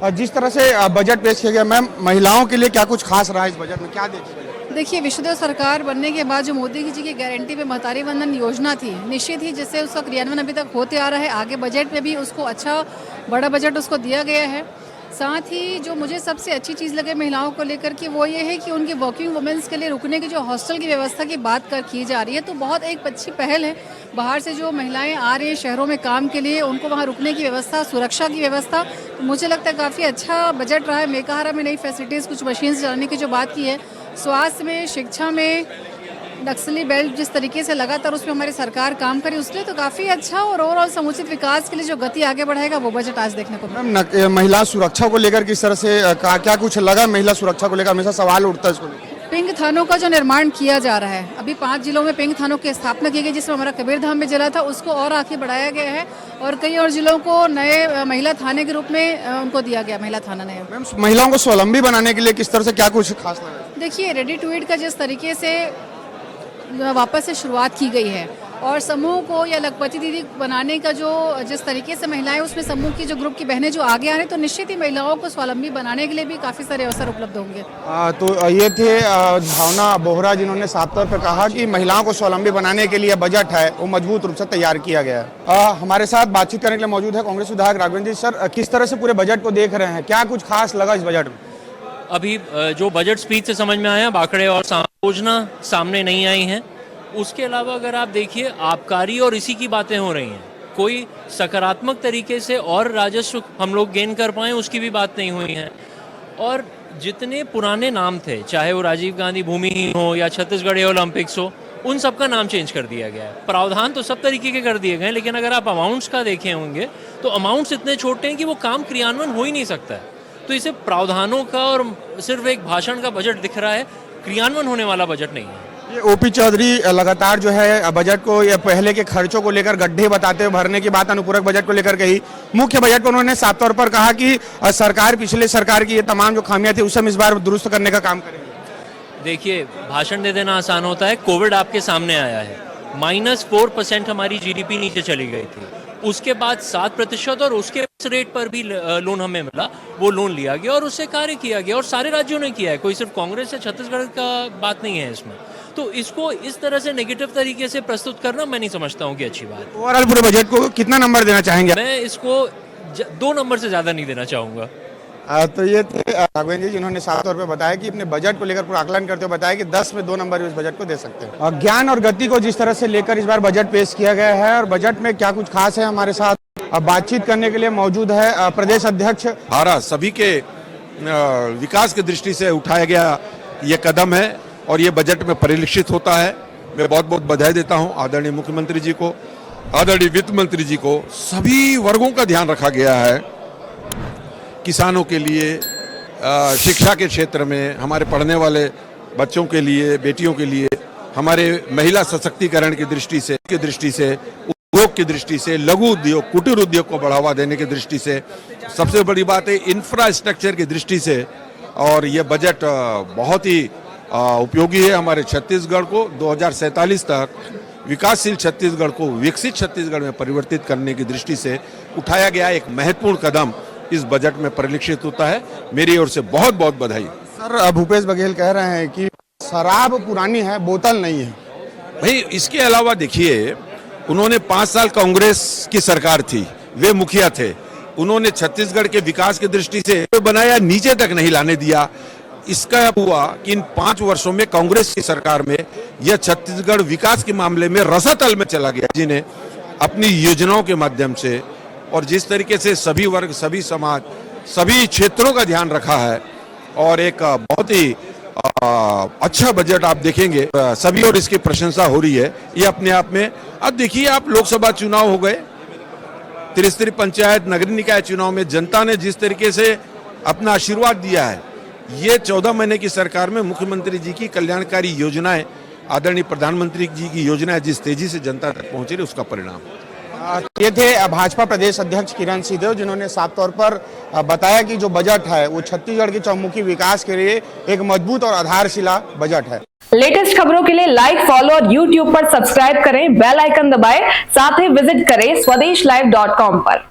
जिस तरह से बजट पेश किया गया, मैम महिलाओं के लिए क्या कुछ खास रहा है इस बजट में, क्या देखिए? देखिए, विश्वदेव सरकार बनने के बाद जो मोदी जी की गारंटी पे महतारी वंदन योजना थी, निश्चित ही जिससे उसका क्रियान्वयन अभी तक होते आ रहा है। आगे बजट में भी उसको अच्छा बड़ा बजट उसको दिया गया है। साथ ही जो मुझे सबसे अच्छी चीज़ लगे महिलाओं को लेकर के वो ये है कि उनकी वर्किंग वुमेंस के लिए रुकने की जो हॉस्टल की व्यवस्था की बात की जा रही है, तो बहुत एक अच्छी पहल है। बाहर से जो महिलाएं आ रही हैं शहरों में काम के लिए, उनको वहाँ रुकने की व्यवस्था, सुरक्षा की व्यवस्था, तो मुझे लगता है काफ़ी अच्छा बजट रहा है। मेकाहारा में नई फैसिलिटीज़, कुछ मशीन्स डालने की जो बात की है, स्वास्थ्य में, शिक्षा में, नक्सली बेल्ट जिस तरीके से लगातार उसमें हमारी सरकार काम करी, उसके तो काफ़ी अच्छा और ओवरऑल समुचित विकास के लिए जो गति आगे बढ़ाएगा वो बजट आज देखने को मिला। मैम महिला सुरक्षा को लेकर किस तरह से क्या कुछ लगा? महिला सुरक्षा को लेकर हमेशा सवाल उठता है इसको लेकर। पिंक थानों का जो निर्माण किया जा रहा है, अभी 5 जिलों में पिंक थानों की स्थापना की गई, जिसमें हमारा कबीरधाम में जिला था उसको और आगे बढ़ाया गया है और कई और जिलों को नए महिला थाने के रूप में उनको दिया गया, महिला थाना नया। मैम महिलाओं को स्वावलंबी बनाने के लिए किस तरह से क्या कुछ खास लगा? देखिए, रेडी टू ईट का जिस तरीके से वापस से शुरुआत की गई है और समूह को या लखपति दीदी बनाने का जो जिस तरीके से महिलाएं उसमें समूह की जो ग्रुप की बहनें जो आगे आ रही हैं, तो निश्चित ही महिलाओं को स्वावलंबी बनाने के लिए भी काफ़ी सारे अवसर उपलब्ध होंगे। तो ये थे भावना बोहरा, जिन्होंने साफ तौर पर कहा कि महिलाओं को स्वावलंबी बनाने के लिए बजट है वो मजबूत रूप से तैयार किया गया है। हमारे साथ बातचीत करने के लिए मौजूद है कांग्रेस विधायक राघवेंद्र जी। सर, किस तरह से पूरे बजट को देख रहे हैं, क्या कुछ खास लगा इस बजट में? अभी जो बजट स्पीच से समझ में आया, बाकड़े और योजना सामने नहीं आई हैं। उसके अलावा अगर आप देखिए, आबकारी और इसी की बातें हो रही हैं। कोई सकारात्मक तरीके से और राजस्व हम लोग गेन कर पाएँ उसकी भी बात नहीं हुई है। और जितने पुराने नाम थे, चाहे वो राजीव गांधी भूमिहीन हो या छत्तीसगढ़ ओलंपिक्स हो, उन सब का नाम चेंज कर दिया गया है। प्रावधान तो सब तरीके के कर दिए गए, लेकिन अगर आप अमाउंट्स का देखे होंगे तो अमाउंट्स इतने छोटे हैं कि वो काम क्रियान्वयन हो ही नहीं सकता है। तो इसे प्रावधानों का और सिर्फ एक भाषण का बजट दिख रहा है, क्रियान्वयन होने वाला बजट नहीं है। ये ओपी चौधरी लगातार जो है बजट को या पहले के खर्चों को लेकर गड्ढे बताते हुए भरने की बात अनुपूरक बजट को लेकर कही। मुख्य बजट पर उन्होंने साफ तौर पर कहा कि सरकार पिछले सरकार की ये तमाम जो खामियां थी उसे हम इस बार दुरुस्त करने का काम करेंगे। देखिए, भाषण दे देना आसान होता है। कोविड आपके सामने आया है, -4% हमारी जीडीपी नीचे चली गई थी। उसके बाद 7% और उसके रेट पर भी लोन हमें मिला, वो लोन लिया गया और उससे कार्य किया गया और सारे राज्यों ने किया है। कोई सिर्फ कांग्रेस या छत्तीसगढ़ का बात नहीं है इसमें। तो इसको इस तरह से नेगेटिव तरीके से प्रस्तुत करना मैं नहीं समझता हूँ कि अच्छी बात। ओवरऑल पूरे बजट को कितना नंबर देना चाहेंगे? मैं इसको 2 नंबर से ज्यादा नहीं देना चाहूंगा। तो ये थे राघवेंद्र जी, जिन्होंने साफ तौर पे बताया कि अपने बजट को लेकर पूरा आकलन करते हुए बताया कि 10 में 2 नंबर इस बजट को दे सकते हैं। ज्ञान और गति को जिस तरह से लेकर इस बार बजट पेश किया गया है और बजट में क्या कुछ खास है, हमारे साथ बातचीत करने के लिए मौजूद है प्रदेश अध्यक्ष। भारत सभी के विकास की दृष्टि से उठाया गया ये कदम है और ये बजट में परिलक्षित होता है। मैं बहुत बहुत बधाई देता हूँ आदरणीय मुख्यमंत्री जी को, आदरणीय वित्त मंत्री जी को। सभी वर्गों का ध्यान रखा गया है, किसानों के लिए, शिक्षा के क्षेत्र में, हमारे पढ़ने वाले बच्चों के लिए, बेटियों के लिए, हमारे महिला सशक्तिकरण की दृष्टि से उद्योग की दृष्टि से, लघु उद्योग, कुटीर उद्योग को बढ़ावा देने की दृष्टि से, सबसे बड़ी बात है इंफ्रास्ट्रक्चर की दृष्टि से। और ये बजट बहुत ही उपयोगी है हमारे छत्तीसगढ़ को 2047 तक विकासशील छत्तीसगढ़ को विकसित छत्तीसगढ़ में परिवर्तित करने की दृष्टि से उठाया गया एक महत्वपूर्ण कदम इस बजट में परिलक्षित होता है। मेरी ओर से बहुत बहुत बधाई। सर, भूपेश बघेल कह रहे हैं कि शराब पुरानी है, बोतल नहीं है। भाई, इसके अलावा देखिए, उन्होंने 5 साल कांग्रेस की सरकार थी, वे मुखिया थे। उन्होंने छत्तीसगढ़ के विकास की दृष्टि से बनाया, नीचे तक नहीं लाने दिया। इसका हुआ कि इन 5 वर्षों में कांग्रेस की सरकार में यह छत्तीसगढ़ विकास के मामले में रसातल में चला गया, जिन्हें अपनी योजनाओं के माध्यम से और जिस तरीके से सभी वर्ग, सभी समाज, सभी क्षेत्रों का ध्यान रखा है और एक बहुत ही अच्छा बजट आप देखेंगे सभी और इसकी प्रशंसा हो रही है ये अपने आप में। अब देखिए, आप लोकसभा चुनाव हो गए, त्रिस्तरीय पंचायत, नगर निकाय चुनाव में जनता ने जिस तरीके से अपना आशीर्वाद दिया है, ये 14 महीने की सरकार में मुख्यमंत्री जी की कल्याणकारी योजनाएं, आदरणीय प्रधानमंत्री जी की योजनाएं जिस तेजी से जनता तक पहुंच रही, उसका परिणाम। ये थे भाजपा प्रदेश अध्यक्ष किरण सिंहदेव, जिन्होंने साफ तौर पर बताया कि जो बजट है वो छत्तीसगढ़ के चौमुखी विकास के लिए एक मजबूत और आधारशिला बजट है। लेटेस्ट खबरों के लिए लाइक, फॉलो और यूट्यूब पर सब्सक्राइब करें, बेल आइकन दबाएं, साथ ही विजिट करें swedeshlive.com पर।